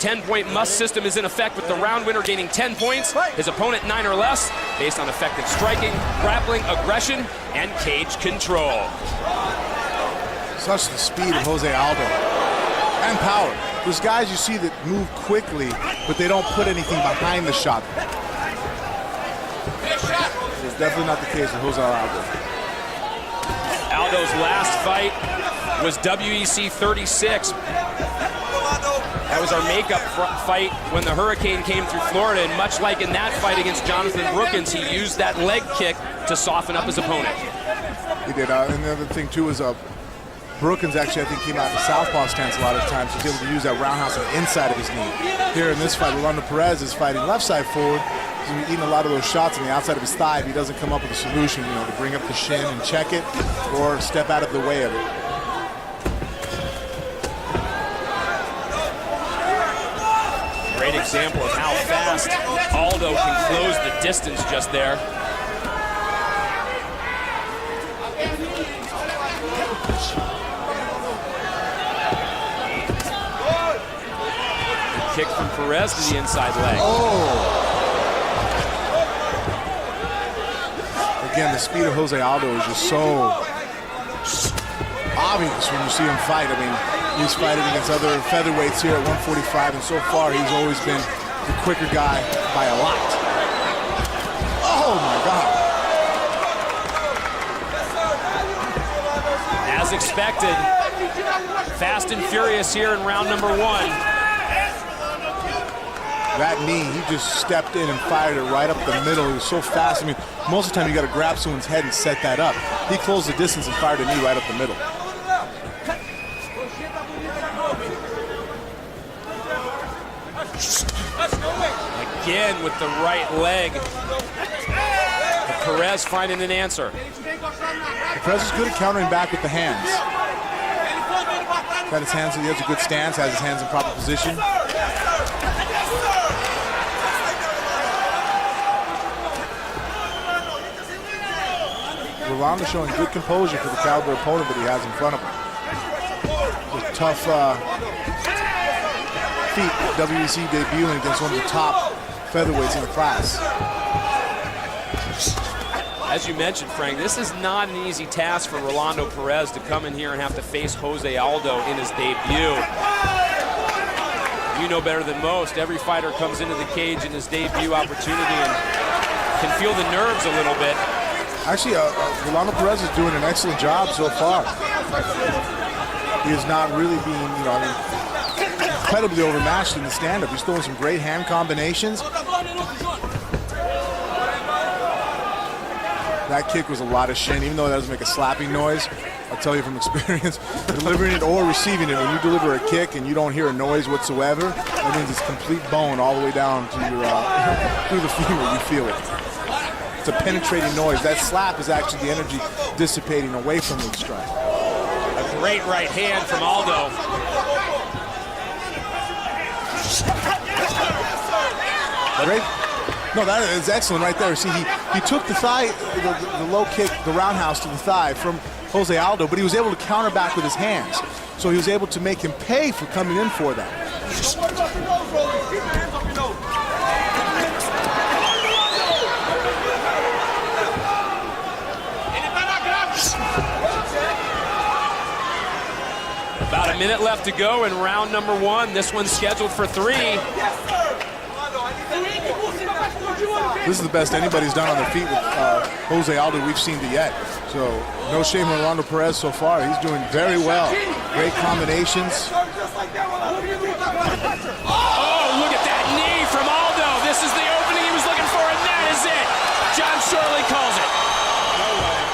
10-point must system is in effect with the round winner gaining 10 points, his opponent 9 or less, based on effective striking, grappling, aggression, and cage control. Such the speed of Jose Aldo and power. There's guys you see that move quickly, but they don't put anything behind the shot. It's definitely not the case with Jose Aldo. Aldo's last fight was WEC 36. That was our makeup fight when the Hurricane came through Florida, and much like in that fight against Jonathan Brookins, he used that leg kick to soften up his opponent. He did, and the other thing too is Brookins actually, I think, came out in southpaw stance a lot of times. He's able to use that roundhouse on the inside of his knee. Here in this fight, Rolando Perez is fighting left side forward. He's eating a lot of those shots on the outside of his thigh if he doesn't come up with a solution, you know, to bring up the shin and check it or step out of the way of it. Great example of how fast Aldo can close the distance just there. Kick from Perez to the inside leg. Oh! Again, the speed of Jose Aldo is just so obvious when you see him fight. I mean, he's fighting against other featherweights here at 145, and so far he's always been the quicker guy by a lot. Oh my God. As expected, fast and furious here in round number 1. That knee, he just stepped in and fired it right up the middle. He was so fast. I mean, most of the time you got to grab someone's head and set that up. He closed the distance and fired a knee right up the middle. Again with the right leg. But Perez finding an answer. Perez is good at countering back with the hands. Got his hands, he has a good stance, has his hands in proper position. Rolando showing good composure for the caliber opponent that he has in front of him. With tough feat, WEC debuting against one of the top featherweights in the class. As you mentioned, Frank, this is not an easy task for Rolando Perez to come in here and have to face Jose Aldo in his debut. You know better than most, every fighter comes into the cage in his debut opportunity and can feel the nerves a little bit. Actually, Rolando Perez is doing an excellent job so far. He is not really being, you know, I mean, incredibly overmatched in the stand-up. He's throwing some great hand combinations. That kick was a lot of shin, even though it doesn't make a slapping noise. I'll tell you from experience, delivering it or receiving it, when you deliver a kick and you don't hear a noise whatsoever, that means it's complete bone all the way down to your, through the femur, you feel it. It's a penetrating noise. That slap is actually the energy dissipating away from the strike. A great right hand from Aldo. Great. No, that is excellent right there. See, he took the thigh, the low kick, the roundhouse to the thigh from Jose Aldo, but he was able to counter back with his hands. So he was able to make him pay for coming in for that. About a minute left to go in round number 1. This one's scheduled for 3. This is the best anybody's done on their feet with Jose Aldo we've seen to yet. So no shame on Rolando Perez so far. He's doing very well. Great combinations.